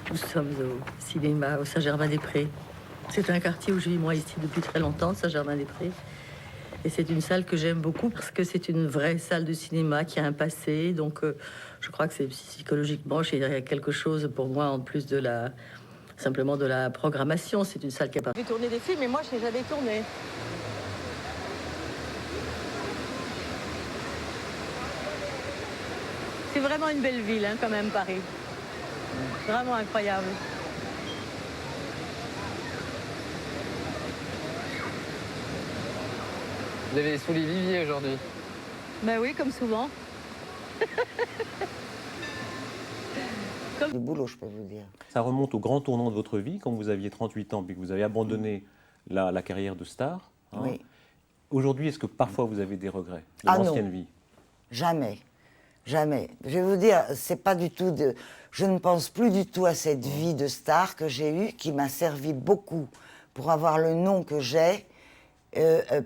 Nous sommes au cinéma, au Saint-Germain-des-Prés. C'est un quartier où je vis moi ici depuis très longtemps, Saint-Germain-des-Prés. Et c'est une salle que j'aime beaucoup parce que c'est une vraie salle de cinéma qui a un passé. Donc je crois que c'est psychologiquement, il y a quelque chose pour moi en plus de la simplement de la programmation. C'est une salle qui a pas. J'ai tourné des films, mais moi je n'ai jamais tourné. C'est vraiment une belle ville, hein, quand même, Paris. Vraiment incroyable. Vous avez les souliers Vivier aujourd'hui. Ben oui, comme souvent. Du boulot, je peux vous dire. Ça remonte au grand tournant de votre vie, quand vous aviez 38 ans, puis que vous avez abandonné la carrière de star. Hein. Oui. Aujourd'hui, est-ce que parfois vous avez des regrets de Ah l'ancienne non. vie? Jamais. Jamais. Je vais vous dire, c'est pas du tout de. Je ne pense plus du tout à cette vie de star que j'ai eue, qui m'a servi beaucoup pour avoir le nom que j'ai,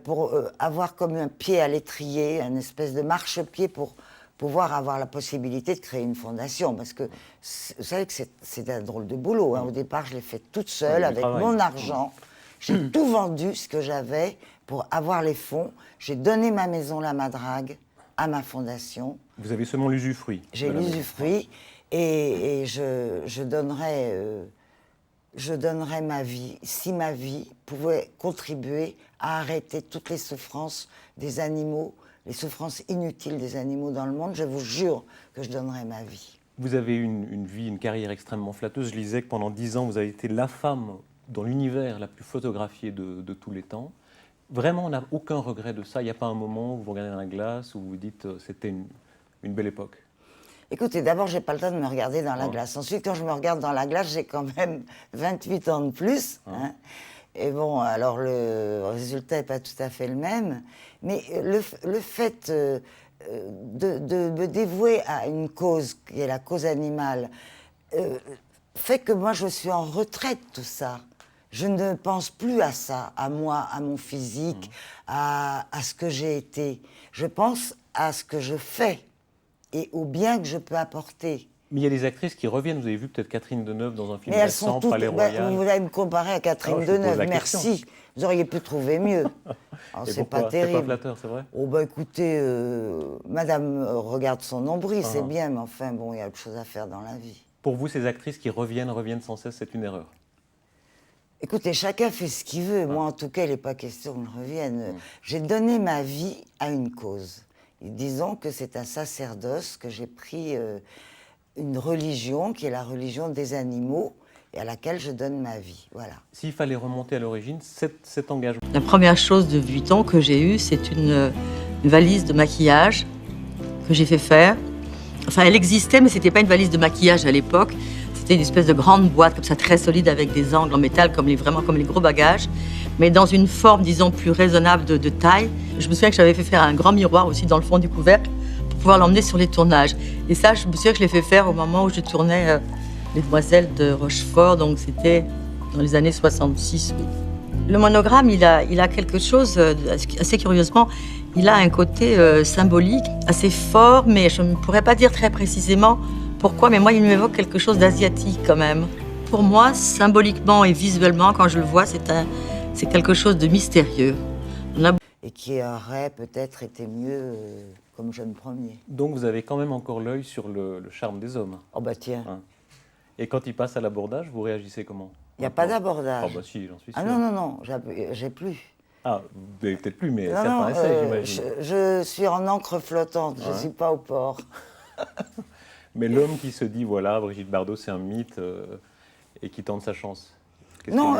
pour avoir comme un pied à l'étrier, une espèce de marchepied pour pouvoir avoir la possibilité de créer une fondation. Parce que vous savez que c'est un drôle de boulot. Hein. Au départ, je l'ai fait toute seule, avec mon argent. J'ai tout vendu, ce que j'avais, pour avoir les fonds. J'ai donné ma maison, la Madrague, à ma fondation. Vous avez seulement l'usufruit. J'ai l'usufruit et je donnerais ma vie, si ma vie pouvait contribuer à arrêter toutes les souffrances des animaux, les souffrances inutiles des animaux dans le monde, je vous jure que je donnerais ma vie. Vous avez eu une vie, une carrière extrêmement flatteuse. Je lisais que pendant 10 ans, vous avez été la femme dans l'univers la plus photographiée de tous les temps. Vraiment, on n'a aucun regret de ça. Il n'y a pas un moment où vous regardez dans la glace, où vous dites c'était une belle époque. Écoutez, d'abord, j'ai pas le temps de me regarder dans la glace. Ensuite, quand je me regarde dans la glace, j'ai quand même 28 ans de plus. Hein. Et bon, alors le résultat n'est pas tout à fait le même. Mais le fait de me dévouer à une cause, qui est la cause animale, fait que moi, je suis en retraite, tout ça. Je ne pense plus à ça, à moi, à mon physique, à ce que j'ai été. Je pense à ce que je fais et au bien que je peux apporter. Mais il y a des actrices qui reviennent. Vous avez vu peut-être Catherine Deneuve dans un film Mais elles récent, sont toutes... Palais Royal. vous allez me comparer à Catherine Deneuve, merci. Vous auriez pu trouver mieux. C'est pas terrible. C'est pas flatteur, c'est vrai? Oh bah écoutez, madame regarde son nombril, c'est bien, mais enfin bon, il y a autre chose à faire dans la vie. Pour vous, ces actrices qui reviennent sans cesse, c'est une erreur? Écoutez, chacun fait ce qu'il veut. Moi, en tout cas, il n'est pas question que je revienne. J'ai donné ma vie à une cause. Et disons que c'est un sacerdoce, que j'ai pris une religion qui est la religion des animaux et à laquelle je donne ma vie. Voilà. S'il fallait remonter à l'origine, cet engagement. La première chose de Vuitton que j'ai eue, c'est une valise de maquillage que j'ai fait faire. Enfin, elle existait, mais c'était pas une valise de maquillage à l'époque. C'était une espèce de grande boîte comme ça, très solide, avec des angles en métal, vraiment comme les gros bagages, mais dans une forme, disons, plus raisonnable de taille. Je me souviens que j'avais fait faire un grand miroir aussi dans le fond du couvercle pour pouvoir l'emmener sur les tournages. Et ça, je me souviens que je l'ai fait faire au moment où je tournais Les Demoiselles de Rochefort, donc c'était dans les années 66. Oui. Le monogramme, il a quelque chose, assez curieusement, il a un côté symbolique assez fort, mais je ne pourrais pas dire très précisément pourquoi, mais moi, il m'évoque quelque chose d'asiatique quand même. Pour moi, symboliquement et visuellement, quand je le vois, c'est quelque chose de mystérieux. Et qui aurait peut-être été mieux comme jeune premier. Donc vous avez quand même encore l'œil sur le charme des hommes. Oh bah tiens. Hein. Et quand il passe à l'abordage, vous réagissez comment? Il n'y a pas d'abordage. Oh bah si, j'en suis sûr. Ah non, j'ai plus. Ah, vous n'avez peut-être plus, mais Non, certains essaient, j'imagine. Je suis en encre flottante, je ne suis pas au port. Mais l'homme qui se dit, voilà, Brigitte Bardot, c'est un mythe, et qui tente sa chance. Non,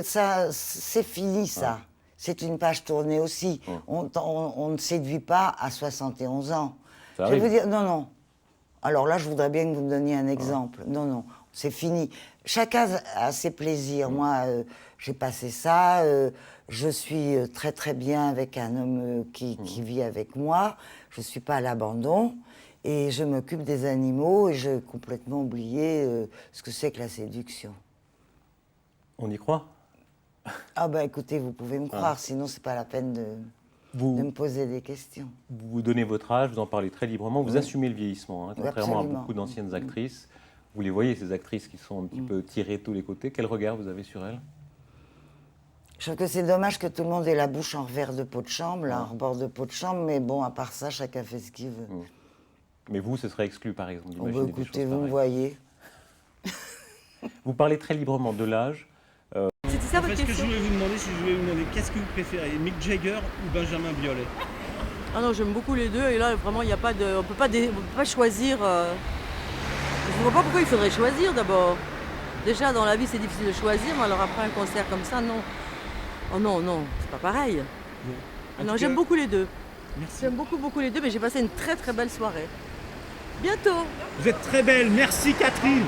ça, c'est fini, ça. C'est une page tournée aussi. On ne séduit pas à 71 ans. Ça je vais vous dire, non. Alors là, je voudrais bien que vous me donniez un exemple. Non, c'est fini. Chacun a ses plaisirs. Moi, j'ai passé ça. Je suis très très bien avec un homme qui vit avec moi. Je ne suis pas à l'abandon. Et je m'occupe des animaux et j'ai complètement oublié ce que c'est que la séduction. On y croit? Ah ben écoutez, vous pouvez me croire, sinon c'est pas la peine de me poser des questions. Vous donnez votre âge, vous en parlez très librement, vous assumez le vieillissement, hein, contrairement à beaucoup d'anciennes actrices. Vous les voyez, ces actrices qui sont un petit peu tirées de tous les côtés. Quel regard vous avez sur elles? Je trouve que c'est dommage que tout le monde ait la bouche en revers de pot de chambre, là, en rebord de pot de chambre, mais bon, à part ça, chacun fait ce qu'il veut. Mais vous, ce serait exclu, par exemple, Oh, bah, d'imaginer des écoutez, choses vous me pareilles. voyez. Vous parlez très librement de l'âge. C'était ça En fait, votre ce que je question? voulais vous demander, c'est que je voulais vous demander qu'est-ce que vous préférez, Mick Jagger ou Benjamin Biolay? Ah non, j'aime beaucoup les deux et là vraiment il n'y a pas de, on peut pas choisir. Je ne vois pas pourquoi il faudrait choisir d'abord. Déjà dans la vie c'est difficile de choisir, mais alors après un concert comme ça, non. Oh non, non, c'est pas pareil. Ah non, j'aime beaucoup les deux. Merci. J'aime beaucoup les deux, mais j'ai passé une très très belle soirée. Bientôt. Vous êtes très belle, merci Catherine.